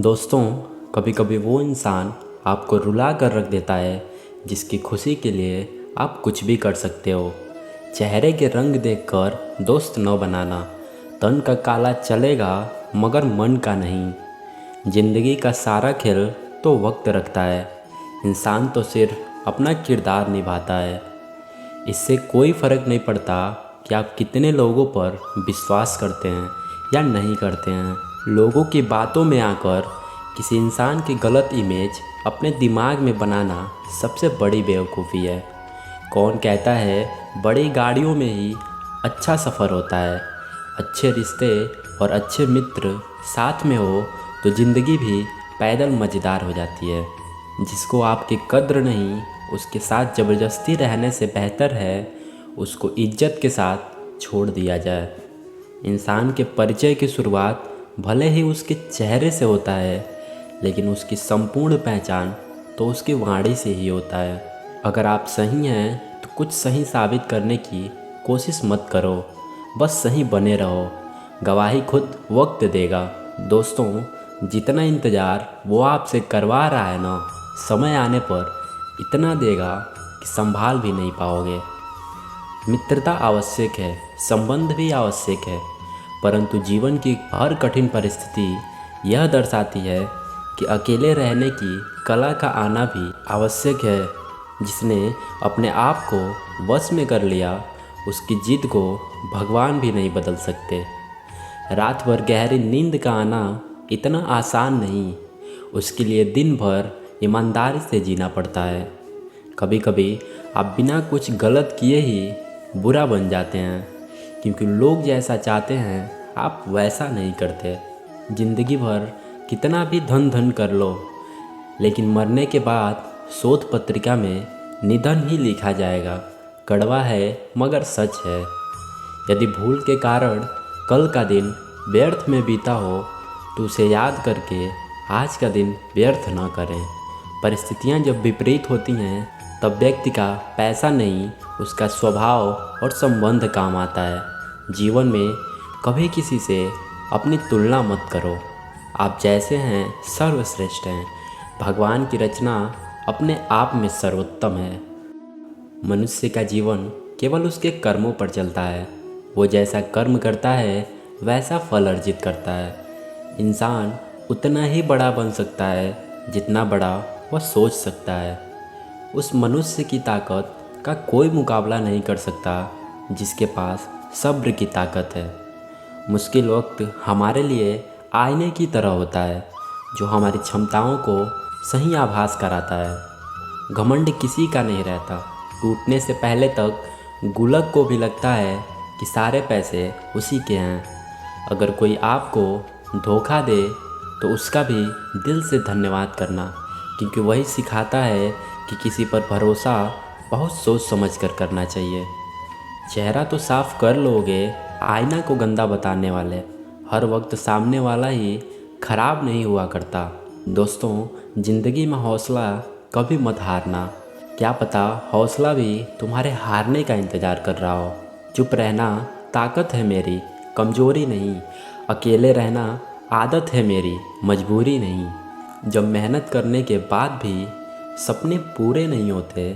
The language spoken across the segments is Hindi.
दोस्तों, कभी कभी वो इंसान आपको रुला कर रख देता है जिसकी खुशी के लिए आप कुछ भी कर सकते हो। चेहरे के रंग देखकर दोस्त न बनाना। तन का काला चलेगा मगर मन का नहीं। जिंदगी का सारा खेल तो वक्त रखता है। इंसान तो सिर्फ अपना किरदार निभाता है। इससे कोई फ़र्क नहीं पड़ता कि आप कितने लोगों पर विश्वास करते हैं या नहीं करते हैं। लोगों की बातों में आकर किसी इंसान की गलत इमेज अपने दिमाग में बनाना सबसे बड़ी बेवकूफ़ी है। कौन कहता है बड़ी गाड़ियों में ही अच्छा सफ़र होता है। अच्छे रिश्ते और अच्छे मित्र साथ में हो तो ज़िंदगी भी पैदल मज़ेदार हो जाती है। जिसको आपकी कद्र नहीं, उसके साथ ज़बरदस्ती रहने से बेहतर है उसको इज्जत के साथ छोड़ दिया जाए। इंसान के परिचय की शुरुआत भले ही उसके चेहरे से होता है, लेकिन उसकी संपूर्ण पहचान तो उसकी वाणी से ही होता है। अगर आप सही हैं तो कुछ सही साबित करने की कोशिश मत करो, बस सही बने रहो। गवाही खुद वक्त देगा। दोस्तों, जितना इंतज़ार वो आपसे करवा रहा है ना, समय आने पर इतना देगा कि संभाल भी नहीं पाओगे। मित्रता आवश्यक है, संबंध भी आवश्यक है, परंतु जीवन की हर कठिन परिस्थिति यह दर्शाती है कि अकेले रहने की कला का आना भी आवश्यक है। जिसने अपने आप को वश में कर लिया, उसकी जिद को भगवान भी नहीं बदल सकते। रात भर गहरी नींद का आना इतना आसान नहीं, उसके लिए दिन भर ईमानदारी से जीना पड़ता है। कभी कभी आप बिना कुछ गलत किए ही बुरा बन जाते हैं, क्योंकि लोग जैसा चाहते हैं आप वैसा नहीं करते। ज़िंदगी भर कितना भी धन धन कर लो, लेकिन मरने के बाद शोध पत्रिका में निधन ही लिखा जाएगा। कड़वा है मगर सच है। यदि भूल के कारण कल का दिन व्यर्थ में बीता हो तो उसे याद करके आज का दिन व्यर्थ न करें। परिस्थितियाँ जब विपरीत होती हैं तब व्यक्ति का पैसा नहीं, उसका स्वभाव और संबंध काम आता है। जीवन में कभी किसी से अपनी तुलना मत करो। आप जैसे हैं सर्वश्रेष्ठ हैं। भगवान की रचना अपने आप में सर्वोत्तम है। मनुष्य का जीवन केवल उसके कर्मों पर चलता है। वो जैसा कर्म करता है वैसा फल अर्जित करता है। इंसान उतना ही बड़ा बन सकता है जितना बड़ा वह सोच सकता है। उस मनुष्य की ताकत का कोई मुकाबला नहीं कर सकता जिसके पास सब्र की ताकत है। मुश्किल वक्त हमारे लिए आईने की तरह होता है, जो हमारी क्षमताओं को सही आभास कराता है। घमंड किसी का नहीं रहता। टूटने से पहले तक गुल्लक को भी लगता है कि सारे पैसे उसी के हैं। अगर कोई आपको धोखा दे तो उसका भी दिल से धन्यवाद करना, क्योंकि वही सिखाता है कि किसी पर भरोसा बहुत सोच समझ कर करना चाहिए। चेहरा तो साफ कर लोगे, आईना को गंदा बताने वाले। हर वक्त सामने वाला ही खराब नहीं हुआ करता। दोस्तों, ज़िंदगी में हौसला कभी मत हारना। क्या पता हौसला भी तुम्हारे हारने का इंतज़ार कर रहा हो। चुप रहना ताकत है मेरी, कमज़ोरी नहीं। अकेले रहना आदत है मेरी, मजबूरी नहीं। जब मेहनत करने के बाद भी सपने पूरे नहीं होते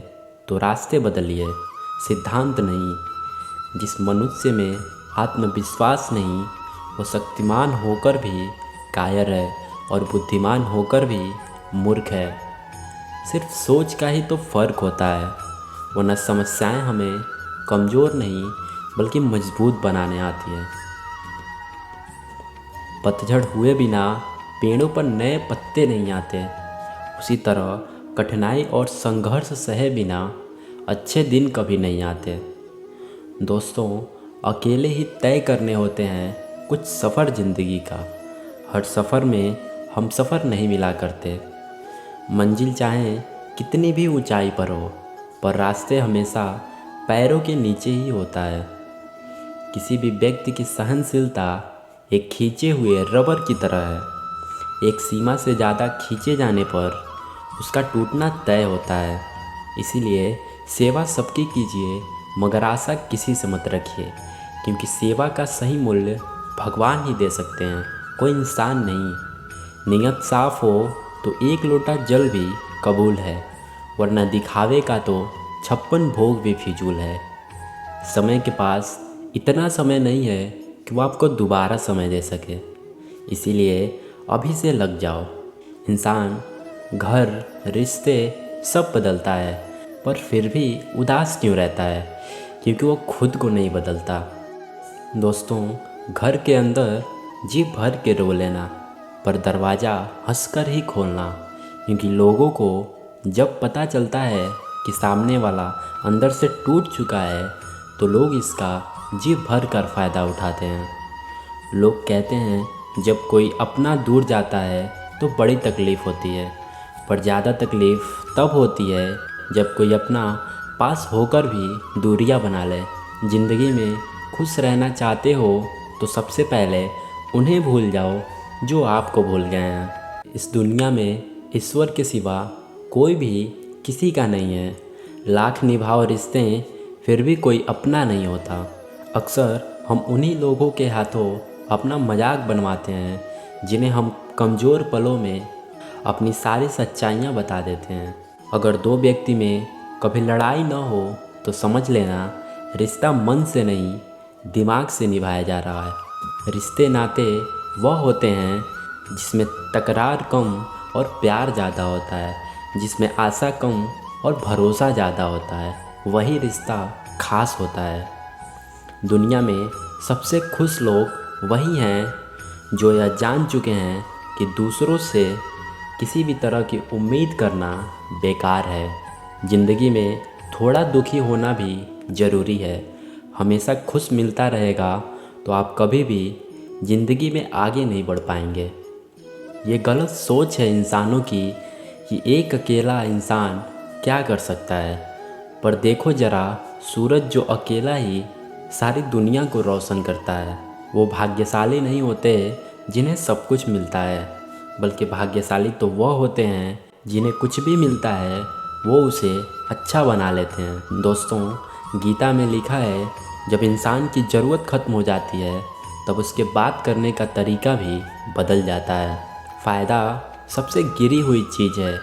तो रास्ते बदलिए, सिद्धांत नहीं। जिस मनुष्य में आत्मविश्वास नहीं, वो शक्तिमान होकर भी कायर है और बुद्धिमान होकर भी मूर्ख है। सिर्फ सोच का ही तो फ़र्क होता है, वरना समस्याएं हमें कमज़ोर नहीं बल्कि मजबूत बनाने आती हैं। पतझड़ हुए बिना पेड़ों पर नए पत्ते नहीं आते, उसी तरह कठिनाई और संघर्ष सहे बिना अच्छे दिन कभी नहीं आते। दोस्तों, अकेले ही तय करने होते हैं कुछ सफ़र ज़िंदगी का। हर सफ़र में हम सफ़र नहीं मिला करते। मंजिल चाहे कितनी भी ऊंचाई पर हो, पर रास्ते हमेशा पैरों के नीचे ही होता है। किसी भी व्यक्ति की सहनशीलता एक खींचे हुए रबर की तरह है। एक सीमा से ज़्यादा खींचे जाने पर उसका टूटना तय होता है। इसीलिए सेवा सबकी कीजिए, मगर आशा किसी से मत रखिए, क्योंकि सेवा का सही मूल्य भगवान ही दे सकते हैं, कोई इंसान नहीं। नीयत साफ हो तो एक लोटा जल भी कबूल है, वरना दिखावे का तो 56 भोग भी फिजूल है। समय के पास इतना समय नहीं है कि वो आपको दोबारा समय दे सके, इसीलिए अभी से लग जाओ। इंसान घर, रिश्ते सब बदलता है, पर फिर भी उदास क्यों रहता है? क्योंकि वो खुद को नहीं बदलता। दोस्तों, घर के अंदर जी भर के रो लेना, पर दरवाज़ा हंसकर ही खोलना, क्योंकि लोगों को जब पता चलता है कि सामने वाला अंदर से टूट चुका है तो लोग इसका जी भर कर फ़ायदा उठाते हैं। लोग कहते हैं जब कोई अपना दूर जाता है तो बड़ी तकलीफ़ होती है, पर ज़्यादा तकलीफ़ तब होती है जब कोई अपना पास होकर भी दूरियां बना ले। ज़िंदगी में खुश रहना चाहते हो तो सबसे पहले उन्हें भूल जाओ जो आपको भूल गए हैं। इस दुनिया में ईश्वर के सिवा कोई भी किसी का नहीं है। लाख निभाओ रिश्ते फिर भी कोई अपना नहीं होता। अक्सर हम उन्हीं लोगों के हाथों अपना मजाक बनवाते हैं जिन्हें हम कमज़ोर पलों में अपनी सारी सच्चाइयाँ बता देते हैं। अगर दो व्यक्ति में कभी लड़ाई न हो तो समझ लेना रिश्ता मन से नहीं, दिमाग से निभाया जा रहा है। रिश्ते नाते वह होते हैं जिसमें तकरार कम और प्यार ज़्यादा होता है, जिसमें आशा कम और भरोसा ज़्यादा होता है, वही रिश्ता खास होता है। दुनिया में सबसे खुश लोग वही हैं जो यह जान चुके हैं कि दूसरों से किसी भी तरह की उम्मीद करना बेकार है। ज़िंदगी में थोड़ा दुखी होना भी ज़रूरी है। हमेशा खुश मिलता रहेगा तो आप कभी भी ज़िंदगी में आगे नहीं बढ़ पाएंगे। ये गलत सोच है इंसानों की कि एक अकेला इंसान क्या कर सकता है। पर देखो ज़रा, सूरज जो अकेला ही सारी दुनिया को रोशन करता है, वो भाग्यशाली नहीं होते जिन्हें सब कुछ मिलता है, बल्कि भाग्यशाली तो वह होते हैं जिन्हें कुछ भी मिलता है वो उसे अच्छा बना लेते हैं। दोस्तों, गीता में लिखा है जब इंसान की ज़रूरत ख़त्म हो जाती है तब उसके बात करने का तरीका भी बदल जाता है। फ़ायदा सबसे गिरी हुई चीज़ है,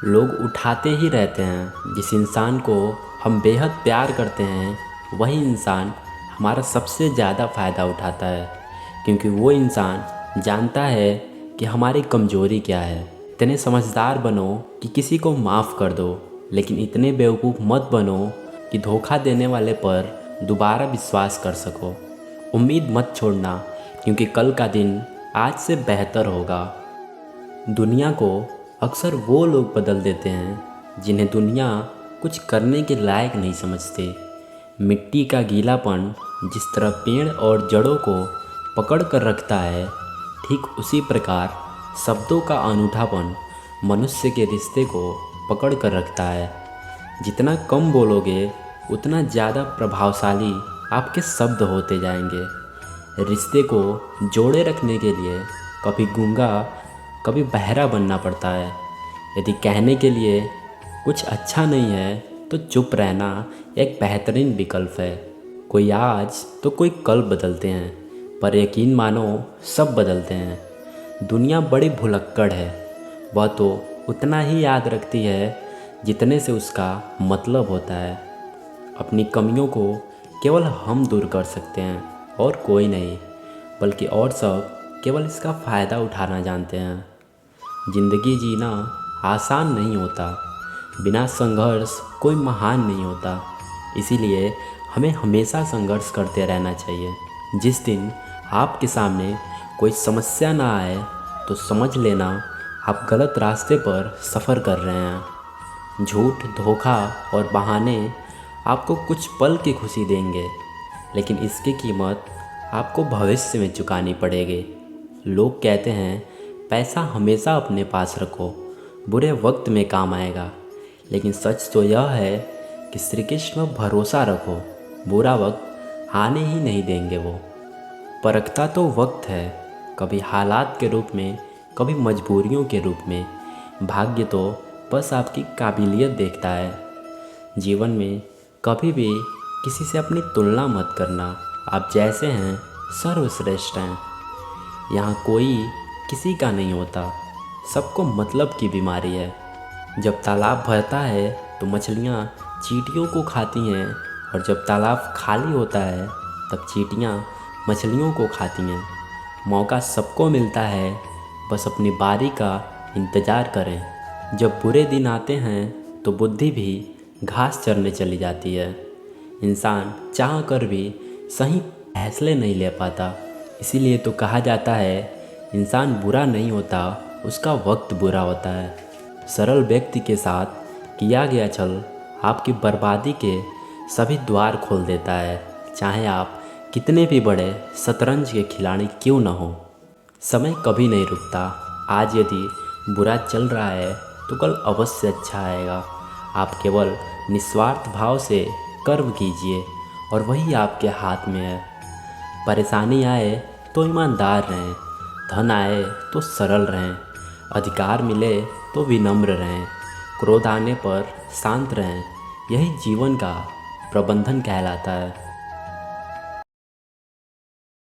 लोग उठाते ही रहते हैं। जिस इंसान को हम बेहद प्यार करते हैं वही इंसान हमारा सबसे ज़्यादा फ़ायदा उठाता है, क्योंकि वो इंसान जानता है कि हमारी कमज़ोरी क्या है। इतने समझदार बनो कि किसी को माफ़ कर दो, लेकिन इतने बेवकूफ़ मत बनो कि धोखा देने वाले पर दोबारा विश्वास कर सको। उम्मीद मत छोड़ना, क्योंकि कल का दिन आज से बेहतर होगा। दुनिया को अक्सर वो लोग बदल देते हैं जिन्हें दुनिया कुछ करने के लायक नहीं समझते। मिट्टी का गीलापन जिस तरह पेड़ और जड़ों को पकड़ कर रखता है, ठीक उसी प्रकार शब्दों का अनूठापन मनुष्य के रिश्ते को पकड़ कर रखता है। जितना कम बोलोगे उतना ज़्यादा प्रभावशाली आपके शब्द होते जाएंगे। रिश्ते को जोड़े रखने के लिए कभी गूंगा कभी बहरा बनना पड़ता है। यदि कहने के लिए कुछ अच्छा नहीं है तो चुप रहना एक बेहतरीन विकल्प है। कोई आज तो कोई कल बदलते हैं, पर यकीन मानो सब बदलते हैं। दुनिया बड़ी भुलक्कड़ है, वह तो उतना ही याद रखती है जितने से उसका मतलब होता है। अपनी कमियों को केवल हम दूर कर सकते हैं और कोई नहीं, बल्कि और सब केवल इसका फ़ायदा उठाना जानते हैं। ज़िंदगी जीना आसान नहीं होता, बिना संघर्ष कोई महान नहीं होता। इसीलिए हमें हमेशा संघर्ष करते रहना चाहिए। जिस दिन आपके सामने कोई समस्या ना आए तो समझ लेना आप गलत रास्ते पर सफ़र कर रहे हैं। झूठ, धोखा और बहाने आपको कुछ पल की खुशी देंगे, लेकिन इसकी कीमत आपको भविष्य में चुकानी पड़ेगी। लोग कहते हैं पैसा हमेशा अपने पास रखो, बुरे वक्त में काम आएगा, लेकिन सच तो यह है कि श्री कृष्ण भरोसा रखो, बुरा वक्त आने ही नहीं देंगे वो। परखता तो वक्त है, कभी हालात के रूप में, कभी मजबूरियों के रूप में। भाग्य तो बस आपकी काबिलियत देखता है। जीवन में कभी भी किसी से अपनी तुलना मत करना। आप जैसे हैं सर्वश्रेष्ठ हैं। यहाँ कोई किसी का नहीं होता, सबको मतलब की बीमारी है। जब तालाब भरता है तो मछलियाँ चींटियों को खाती हैं, और जब तालाब खाली होता है तब चींटियाँ मछलियों को खाती हैं। मौका सबको मिलता है, बस अपनी बारी का इंतज़ार करें। जब बुरे दिन आते हैं तो बुद्धि भी घास चरने चली जाती है। इंसान चाह कर भी सही फैसले नहीं ले पाता। इसीलिए तो कहा जाता है, इंसान बुरा नहीं होता, उसका वक्त बुरा होता है। सरल व्यक्ति के साथ किया गया छल आपकी बर्बादी के सभी द्वार खोल देता है, चाहे आप कितने भी बड़े शतरंज के खिलाड़ी क्यों न हो। समय कभी नहीं रुकता। आज यदि बुरा चल रहा है तो कल अवश्य अच्छा आएगा। आप केवल निस्वार्थ भाव से कर्म कीजिए और वही आपके हाथ में है। परेशानी आए तो ईमानदार रहें, धन आए तो सरल रहें, अधिकार मिले तो विनम्र रहें, क्रोध आने पर शांत रहें। यही जीवन का प्रबंधन कहलाता है।